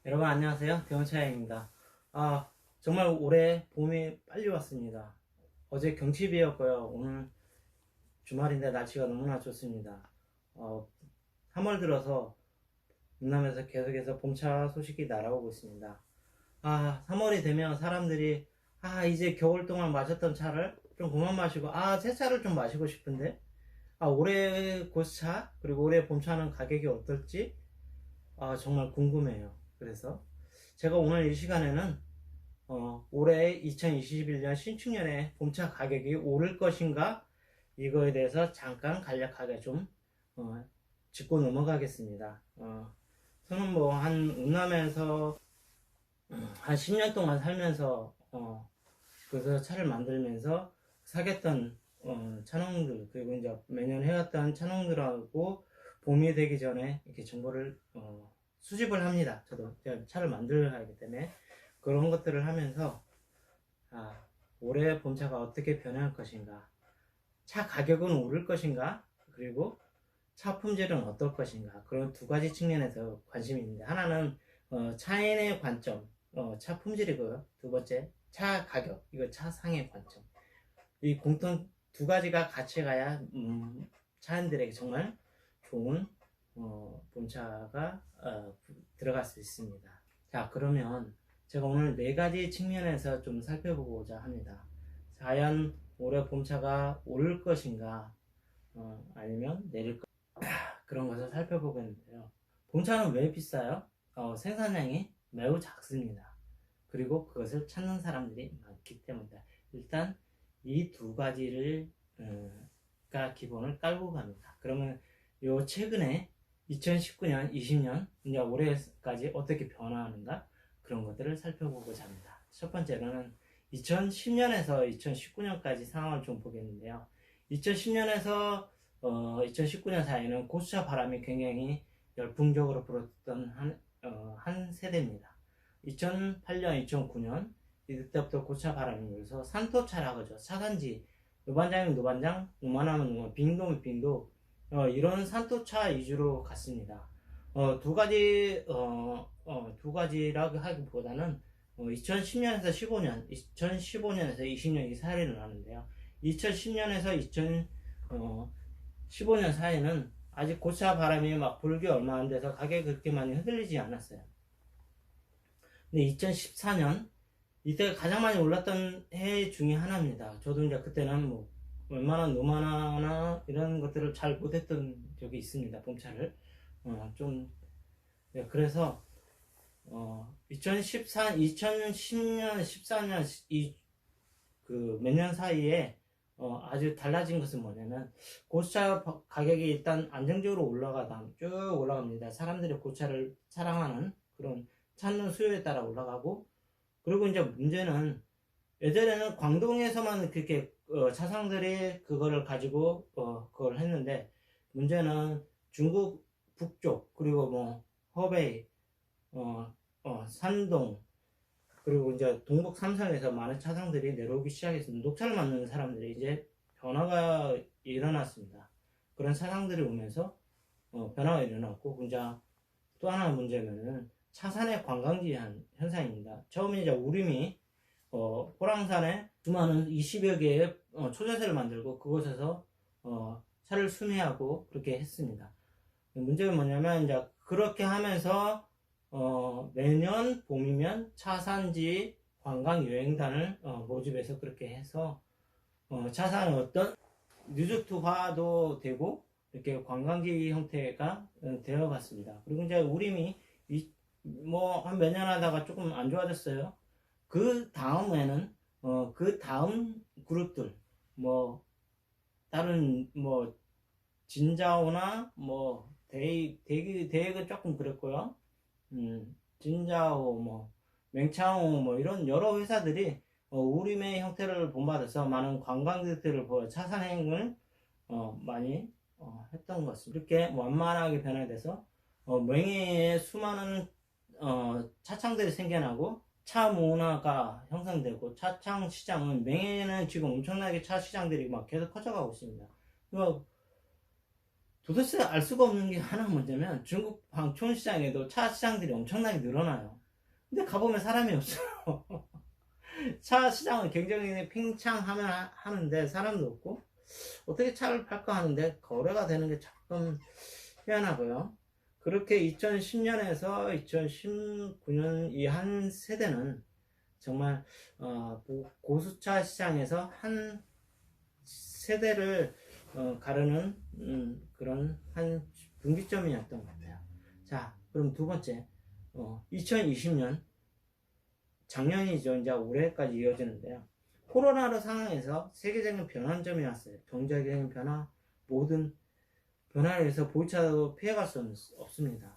여러분 안녕하세요. 대원차장입니다. 정말 올해 봄이 빨리 왔습니다. 어제 경치비였고요. 오늘 주말인데 날씨가 너무나 좋습니다. 3월 들어서云남에서 계속해서 봄차 소식이 날아오고 있습니다. 3월이 되면 사람들이 이제 겨울 동안 마셨던 차를 좀 그만 마시고 새 차를 좀 마시고 싶은데 올해 고차 그리고 올해 봄차는 가격이 어떨지 정말 궁금해요. 그래서 제가 오늘 이 시간에는 올해 2021년 신축년에 봄차 가격이 오를 것인가 이거에 대해서 잠깐 간략하게 좀 짚고 넘어가겠습니다. 저는 한 운남에서 한 10년 동안 살면서 그래서 차를 만들면서 사겠던 차농들 그리고 이제 매년 해왔던 차농들하고 봄이 되기 전에 이렇게 정보를 수집을 합니다. 저도 제가 차를 만들어야 하기 때문에 그런 것들을 하면서 올해 봄차가 어떻게 변할 것인가, 차 가격은 오를 것인가, 그리고 차 품질은 어떨 것인가, 그런 두 가지 측면에서 관심이 있는데, 하나는 차인의 관점, 차 품질이고요. 두 번째 차 가격, 이거 차상의 관점. 이 공통 두 가지가 같이 가야 차인들에게 정말 좋은 봄차가 들어갈 수 있습니다. 자, 그러면 제가 오늘 네 가지 측면에서 좀 살펴보고자 합니다. 과연 올해 봄차가 오를 것인가 아니면 내릴 것인가, 그런 것을 살펴보겠는데요. 봄차는 왜 비싸요? 생산량이 매우 작습니다. 그리고 그것을 찾는 사람들이 많기 때문이다. 일단 이 두 가지를 기본을 깔고 갑니다. 그러면 요 최근에 2019년, 20년, 이제 올해까지 어떻게 변화하는가, 그런 것들을 살펴보고자 합니다. 첫 번째로는 2010년에서 2019년까지 상황을 좀 보겠는데요. 2010년에서 2019년 사이에는 고수차 바람이 굉장히 열풍적으로 불었던 한 세대입니다. 2008년, 2009년 이때부터 고차 바람이 불어서 산토차라고 하죠. 차단지, 노반장이면 노반장, 노만하면 노만, 빙도면 빙도, 이런 산토차 위주로 갔습니다. 두 가지라고 하기보다는 2010년에서 15년, 2015년에서 20년 이 사이를 나는데요. 2010년에서 2015년 사이는 아직 고차 바람이 막 불기 얼마 안 돼서 가격이 그렇게 많이 흔들리지 않았어요. 근데 2014년 이때 가장 많이 올랐던 해 중에 하나입니다. 저도 이제 그때는 웬만한 노마나나 이런 것들을 잘 못했던 적이 있습니다. 봄차를 네, 그래서 2010년, 14년 몇 년 사이에 아주 달라진 것은 뭐냐면 고차 가격이 일단 안정적으로 쭉 올라갑니다. 사람들이 고차를 사랑하는 그런 찾는 수요에 따라 올라가고, 그리고 이제 문제는 예전에는 광동에서만 그렇게 차상들이 그거를 가지고 그걸 했는데, 문제는 중국 북쪽 그리고 허베이, 산동, 그리고 이제 동북 삼성에서 많은 차상들이 내려오기 시작했습니다. 녹차를 만드는 사람들이 이제 변화가 일어났습니다. 그런 차상들이 오면서 변화가 일어났고, 이제 또 하나 문제는 차산의 관광지 현상입니다. 처음에 이제 우림이 호랑산에 수많은 20여 개의 초자세를 만들고 그곳에서 차를 수매하고 그렇게 했습니다. 문제는 뭐냐면 이제 그렇게 하면서 매년 봄이면 차산지 관광 여행단을 모집해서 그렇게 해서 차산의 어떤 리조트화도 되고 이렇게 관광지 형태가 되어갔습니다. 그리고 이제 우림이 한 몇 년 하다가 조금 안 좋아졌어요. 그 다음에는 그 다음 그룹들 다른 진자오나 대익은 조금 그랬고요. 진자오 맹창호 이런 여러 회사들이 우림의 형태를 본받아서 많은 관광객들을 차산행을 많이 했던 것 같습니다. 이렇게 완만하게 변화돼서 맹해에 수많은 차창들이 생겨나고 차 문화가 형성되고, 차창 시장은 맹해는 지금 엄청나게 차 시장들이 계속 커져가고 있습니다. 도대체 알 수가 없는 게 하나 뭐냐면 중국 광촌 시장에도 차 시장들이 엄청나게 늘어나요. 근데 가보면 사람이 없어. 차 시장은 굉장히 팽창하면 하는데 사람도 없고, 어떻게 차를 팔까 하는데 거래가 되는 게 조금 희한하고요. 그렇게 2010년에서 2019년 이 한 세대는 정말 고수차 시장에서 한 세대를 가르는 그런 한 분기점이었던 것 같아요. 자, 그럼 두 번째, 2020년 작년이죠. 이제 올해까지 이어지는데요. 코로나로 상황에서 세계적인 변환점이 왔어요. 경제적인 변화, 모든 변화에 의해서 보이차도 피해갈 수 없습니다.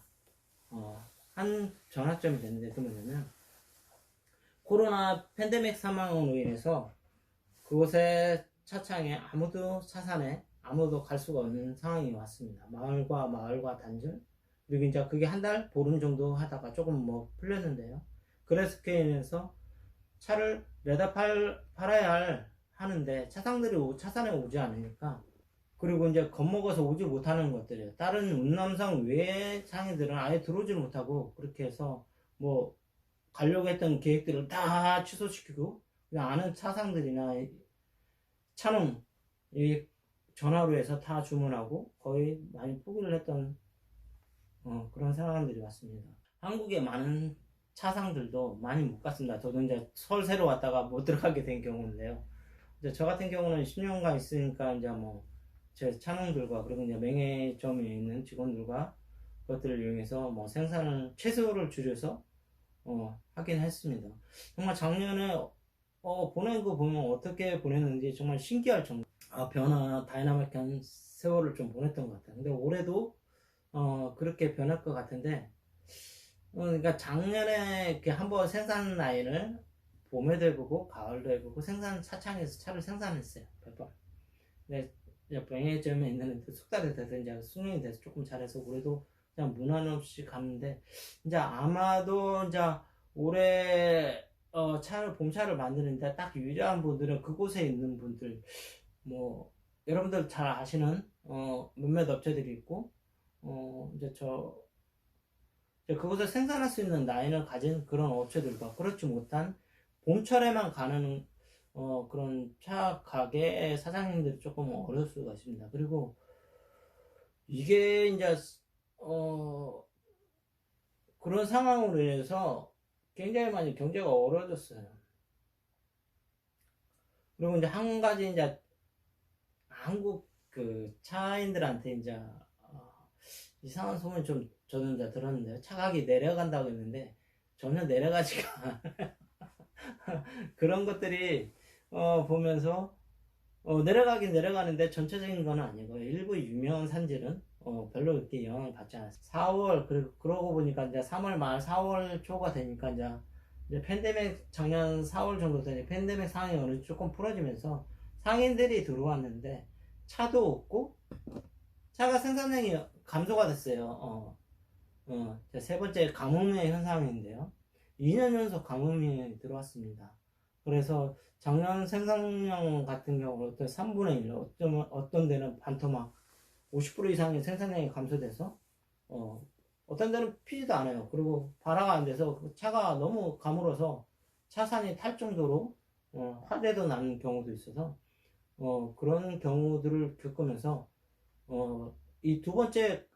한 전환점이 됐는데, 그 뭐냐면, 코로나 팬데믹 상황으로 인해서 그곳에 차창에 차산에 아무도 갈 수가 없는 상황이 왔습니다. 마을과 단절, 그리고 이제 그게 한 달, 보름 정도 하다가 조금 뭐 풀렸는데요. 그래서 그에 인해서 차를 내다 팔아야 하는데 차산에 오지 않으니까, 그리고 이제 겁먹어서 오지 못하는 것들이에요. 다른 운남상 외의 상인들은 아예 들어오지 못하고, 그렇게 해서 뭐 가려고 했던 계획들을 다 취소시키고 그냥 아는 차상들이나 차농 이 전화로 해서 다 주문하고 거의 많이 포기를 했던 그런 상황들이 왔습니다. 한국의 많은 차상들도 많이 못 갔습니다. 저도 이제 서울새로 왔다가 못 들어가게 된 경우인데요. 이제 저 같은 경우는 10년간 있으니까 이제 뭐 제 차농들과 그리고 이제 명예점에 있는 직원들과 그것들을 이용해서 뭐 생산을 최소를 줄여서 하긴 했습니다. 정말 작년에 보낸 거 보면 어떻게 보냈는지 정말 신기할 정도 다이나믹한 세월을 좀 보냈던 것 같아요. 근데 올해도 그렇게 변할 것 같은데, 그러니까 작년에 이렇게 한번 생산 라인을 봄에도 해보고 가을도 해보고 생산 차창에서 차를 생산했어요. 100번. 근데 병해점에 있는 숙달이 돼서 이제 숙련이 돼서 조금 잘해서 올해도 그냥 무난 없이 갔는데, 이제 아마도 이제 올해 봄차를 만드는데 딱 유리한 분들은 그곳에 있는 분들, 뭐 여러분들 잘 아시는 몇몇 업체들이 있고, 이제 그곳에 생산할 수 있는 라인을 가진 그런 업체들과 그렇지 못한 봄철에만 가는 그런 차 가게 사장님들이 조금 어려울 수가 있습니다. 그리고 이게 이제 그런 상황으로 인해서 굉장히 많이 경제가 어려워졌어요. 그리고 이제 한 가지 이제 한국 그 차인들한테 이제 이상한 소문 좀 저는 이제 들었는데요. 차가격이 내려간다고 했는데 전혀 내려가지가 그런 것들이 보면서 내려가긴 내려가는데 전체적인 건 아니고요. 일부 유명한 산지는 별로 이렇게 영향을 받지 않았어요. 4월 그러고 보니까 이제 3월 말 4월 초가 되니까 이제 팬데믹 작년 4월 정도 되니 팬데믹 상황이 어느 조금 풀어지면서 상인들이 들어왔는데 차도 없고 차가 생산량이 감소가 됐어요. 세 번째 가뭄의 현상인데요. 2년 연속 가뭄이 들어왔습니다. 그래서 작년 생산량 같은 경우 어떤 3분의 1, 어떤 데는 반토막 50% 이상의 생산량이 감소돼서 어떤 데는 피지도 않아요. 그리고 발화가 안 돼서 그 차가 너무 가물어서 차산이 탈 정도로 화재도 나는 경우도 있어서 그런 경우들을 겪으면서 이 두 번째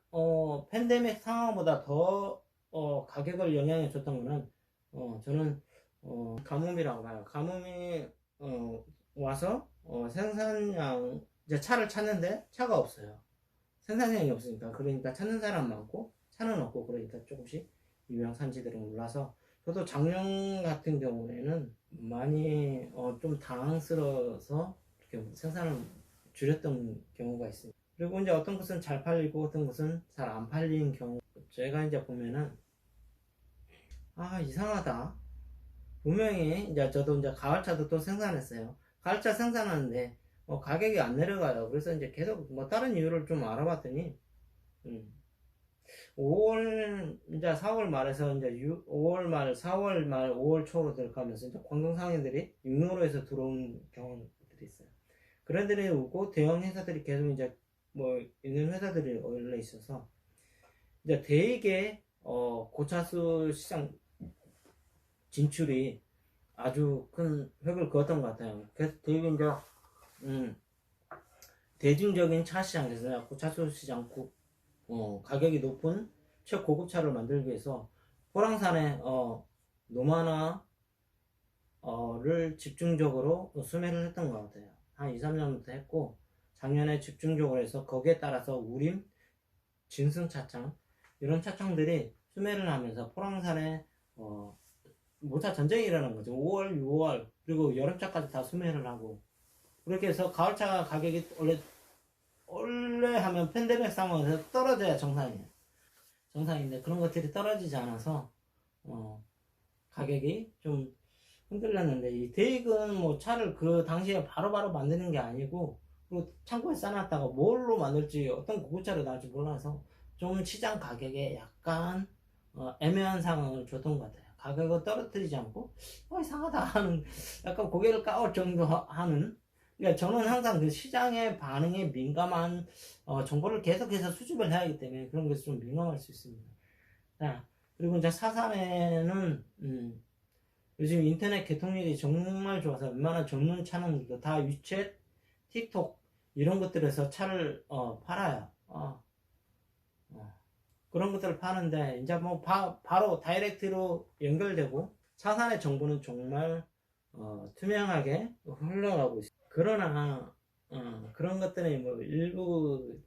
팬데믹 상황보다 더 가격을 영향을 줬던 거는 저는 가뭄이라고 봐요. 가뭄이 와서 생산량 이제 차를 찾는데 차가 없어요. 생산량이 없으니까. 그러니까 찾는 사람 많고 차는 없고, 그러니까 조금씩 유명 산지들은 올라서 저도 작년 같은 경우에는 많이 좀 당황스러워서 이렇게 생산을 줄였던 경우가 있습니다. 그리고 이제 어떤 것은 잘 팔리고 어떤 것은 잘 안 팔리는 경우, 제가 이제 보면은 이상하다. 분명히 이제 저도 이제 가을차도 또 생산했어요. 가을차 생산하는데 가격이 안 내려가요. 그래서 이제 계속 뭐 다른 이유를 좀 알아봤더니 5월 이제 4월 말에서 이제 5월 말 4월 말 5월 초로 들어가면서 이제 광동 상인들이 육로로에서 들어온 경우들이 있어요. 그런 데이 오고 대형 회사들이 계속 이제 뭐 있는 회사들이 원래 있어서 이제 대개 고차수 시장 진출이 아주 큰 획을 그었던 것 같아요. 그래서 되게 이제 대중적인 차 시장에서 차수 시장 가격이 높은 최고급 차를 만들기 위해서 호랑산에 노마나를 집중적으로 수매를 했던 것 같아요. 한 2, 3년부터 했고 작년에 집중적으로 해서 거기에 따라서 우림, 진승 차창 이런 차창들이 수매를 하면서 포랑산에 모차 전쟁이 일어난 거죠. 5월, 6월 그리고 여름차까지 다 수매를 하고 그렇게 해서 가을차 가격이 원래 하면 팬데믹 상황에서 떨어져야 정상이에요. 정상인데 그런 것들이 떨어지지 않아서 가격이 좀 흔들렸는데 이 대익은 뭐 차를 그 당시에 바로바로 만드는 게 아니고 그리고 창고에 싸놨다가 뭘로 만들지 어떤 고급차로 나올지 몰라서 좀 시장 가격에 약간 애매한 상황을 줬던 것 같아요. 가격을 떨어뜨리지 않고 이상하다 하는 약간 고개를 까올 정도 하는 그러니까 저는 항상 그 시장의 반응에 민감한 정보를 계속해서 수집을 해야 하기 때문에 그런 것이 좀 민감할 수 있습니다. 자, 그리고 이제 사산에는 요즘 인터넷 개통률이 정말 좋아서 웬만한 전문 차량들도 다 위챗, 틱톡 이런 것들에서 차를 팔아요. 그런 것들을 파는데 이제 뭐 바로 다이렉트로 연결되고 차산의 정보는 정말 투명하게 흘러가고 있어요. 그러나 그런 것들은 뭐 일부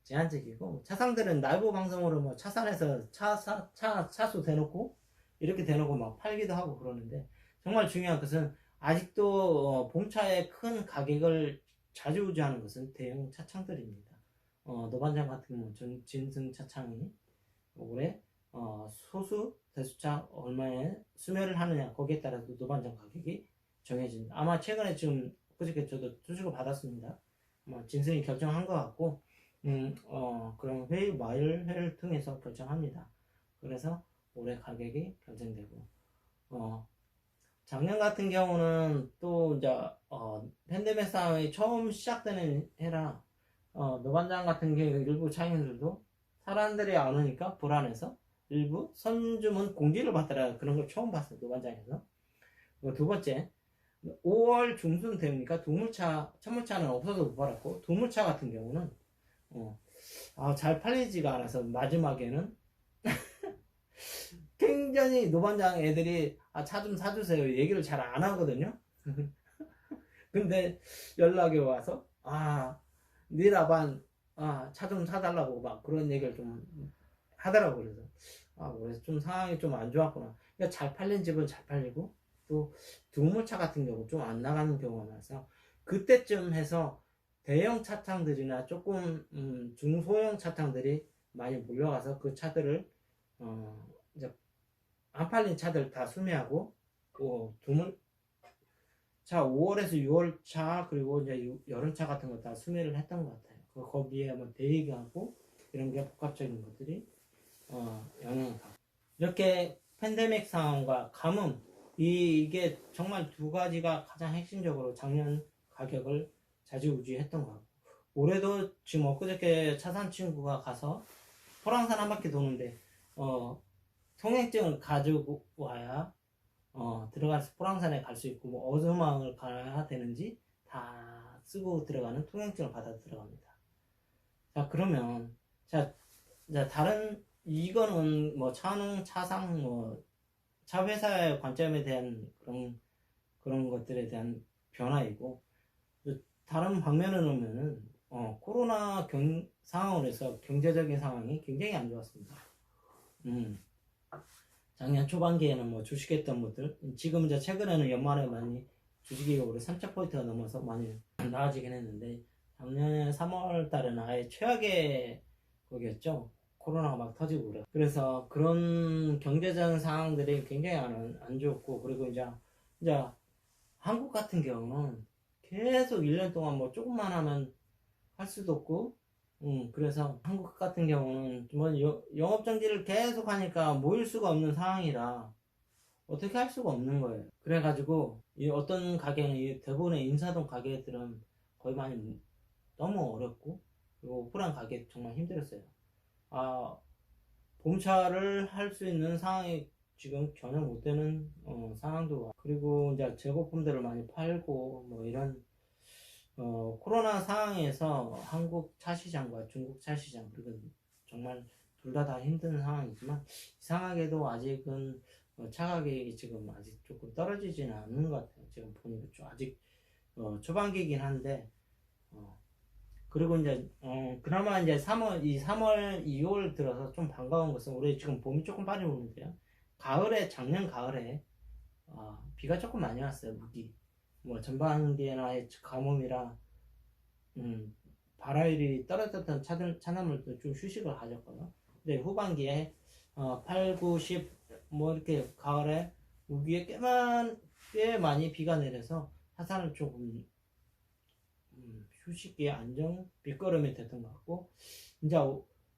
제한적이고 차상들은 라이브 방송으로 뭐 차산에서 차수 대놓고 이렇게 대놓고 막 팔기도 하고 그러는데 정말 중요한 것은 아직도 봄차의 큰 가격을 좌지우지하는 것은 대형 차창들입니다. 노반장 같은 경우는 진승 차창이 올해 소수 대수차 얼마에 수매를 하느냐 거기에 따라서 노반장 가격이 정해진다. 아마 최근에 지금 그저께 저도 소식을 받았습니다. 아마 진승이 결정한 것 같고 그런 마일회를 통해서 결정합니다. 그래서 올해 가격이 결정되고 작년 같은 경우는 또 이제 팬데믹 상황이 처음 시작되는 해라 노반장 같은 경우 일부 차량들도 사람들이 안 오니까 불안해서 일부 선주문 공지를 받더라 그런 걸 처음 봤어요. 노반장에서. 두 번째 5월 중순 되니까 천물차는 없어서 못 팔았고 두물차 같은 경우는 잘 팔리지가 않아서 마지막에는 굉장히 노반장 애들이 차 좀 사주세요 얘기를 잘 안 하거든요. 근데 연락이 와서 니라반 차 좀 사달라고 막 그런 얘기를 좀 하더라고. 그래서 좀 상황이 좀 안 좋았구나. 그러니까 잘 팔린 집은 잘 팔리고 또 두물차 같은 경우 좀 안 나가는 경우가 많아서 그때쯤 해서 대형 차량들이나 조금 중소형 차량들이 많이 몰려가서 그 차들을 이제 안 팔린 차들 다 수매하고 두물차 5월에서 6월차 그리고 이제 여름차 같은 거 다 수매를 했던 것 같아요. 거기에 뭐 대기하고 이런 게 복합적인 것들이 영향을 받고 이렇게 팬데믹 상황과 가뭄 이게 정말 두 가지가 가장 핵심적으로 작년 가격을 좌지우지했던 것 같고 올해도 지금 엊그저께 차산 친구가 가서 호랑산 한 바퀴 도는데 통행증을 가지고 와야 들어가서 포랑산에 갈 수 있고 뭐 어느 마을 가야 되는지 다 쓰고 들어가는 통행증을 받아 들어갑니다. 자 그러면 자 다른 이거는 뭐 차농 차상 뭐 차 회사의 관점에 대한 그런 것들에 대한 변화이고 다른 방면을 보면은 코로나 상황으로 해서 경제적인 상황이 굉장히 안 좋았습니다. 작년 초반기에는 뭐 주식했던 분들 지금 이제 최근에는 연말에 많이 주식이 올해 3,000포인트가 넘어서 많이 나아지긴 했는데 작년 3월 달에는 아예 최악의 거기였죠. 코로나가 막 터지고 그래서 그런 경제적인 상황들이 굉장히 안 좋고 그리고 이제 한국 같은 경우는 계속 1년 동안 뭐 조금만 하면 할 수도 없고 그래서 한국 같은 경우는 뭐 영업정지를 계속 하니까 모일 수가 없는 상황이라 어떻게 할 수가 없는 거예요. 그래가지고 이 어떤 가게는 대부분의 인사동 가게들은 거의 많이 너무 어렵고 그리고 오프라인 가게 정말 힘들었어요. 봄차를 할 수 있는 상황이 지금 전혀 못 되는 상황도 와. 그리고 이제 재고품들을 많이 팔고 뭐 이런 코로나 상황에서 한국 차 시장과 중국 차 시장, 그리고 정말 둘 다 힘든 상황이지만 이상하게도 아직은 차 가격이 지금 아직 조금 떨어지지는 않는 것 같아요. 지금 보니까 좀 아직 초반기긴 한데 그리고 이제 그나마 이제 3월 2월 들어서 좀 반가운 것은 올해 지금 봄이 조금 빨리 오는데요. 작년 가을에 비가 조금 많이 왔어요. 무기 뭐 전반기에나 가뭄이라 발화율이 떨어졌던 차나물도 좀 휴식을 가졌고요. 근데 후반기에 8, 9, 10 뭐 이렇게 가을에 우기에 꽤 많이 비가 내려서 사산을 조금 휴식기에 안정 밑거름이 됐던 것 같고, 이제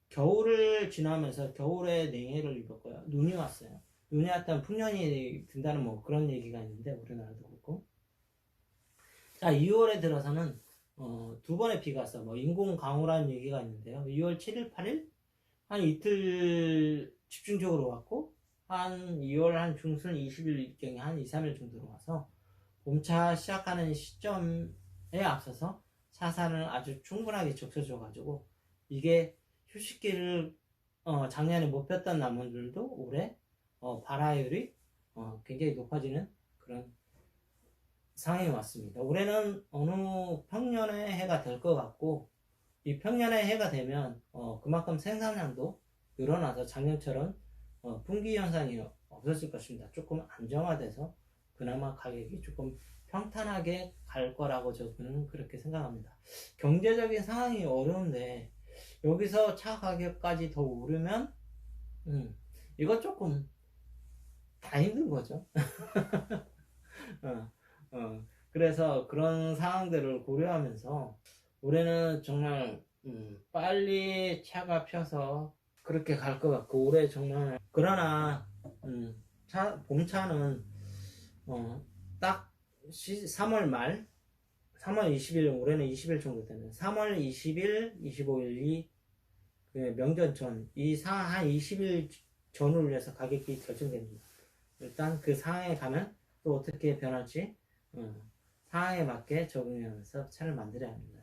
겨울을 지나면서 겨울에 냉해를 입었고요. 눈이 왔어요. 눈이 왔다면 풍년이 든다는 뭐 그런 얘기가 있는데 우리나라도 그렇고, 자 2월에 들어서는 두 번의 비가 왔어. 뭐 인공 강우라는 얘기가 있는데요. 2월 7일, 8일 한 이틀 집중적으로 왔고, 한 2월 한 중순 20일경에 한 2, 3일 정도로 와서 봄차 시작하는 시점에 앞서서 사산을 아주 충분하게 적셔줘 가지고, 이게 휴식기를 작년에 못 폈던 나무들도 올해 발화율이 굉장히 높아지는 그런 상황이 왔습니다. 올해는 어느 평년의 해가 될 것 같고, 이 평년의 해가 되면 그만큼 생산량도 늘어나서 작년처럼 분기 현상이 없어질 것입니다. 조금 안정화돼서 그나마 가격이 조금 평탄하게 갈 거라고 저는 그렇게 생각합니다. 경제적인 상황이 어려운데 여기서 차 가격까지 더 오르면 이거 조금 다 힘든 거죠. 그래서 그런 상황들을 고려하면서 올해는 정말 빨리 차가 펴서 그렇게 갈 것 같고, 올해 정말 그러나 봄차는 딱 3월 말 3월 20일, 올해는 20일 정도 되는 3월 20일, 25일이 명절 전, 한 20일 전후를 위해서 가격이 결정됩니다. 일단 그 상황에 가면 또 어떻게 변할지 상황에 맞게 적응하면서 차를 만들어야 합니다.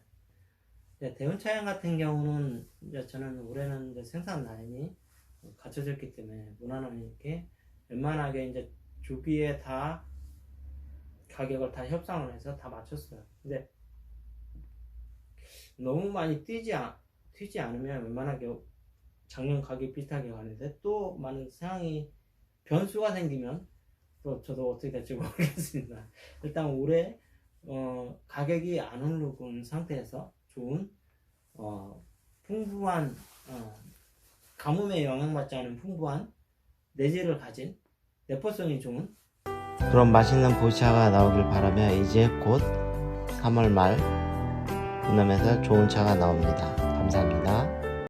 대운차량 같은 경우는 이제 저는 올해는 이제 생산 라인이 갖춰졌기 때문에 무난하게 웬만하게 이제 주기에 다 가격을 다 협상을 해서 다 맞췄어요. 근데 너무 많이 튀지 않으면 웬만하게 작년 가격 비슷하게 가는데, 또 많은 상황이 변수가 생기면 또 저도 어떻게 될지 모르겠습니다. 일단 올해 가격이 안 오른 상태에서 좋은 풍부한 가뭄에 영향받지 않은 풍부한 내재를 가진 내포성이 좋은 그런 맛있는 보차가 나오길 바라며, 이제 곧 3월 말 그놈에서 좋은 차가 나옵니다. 감사합니다.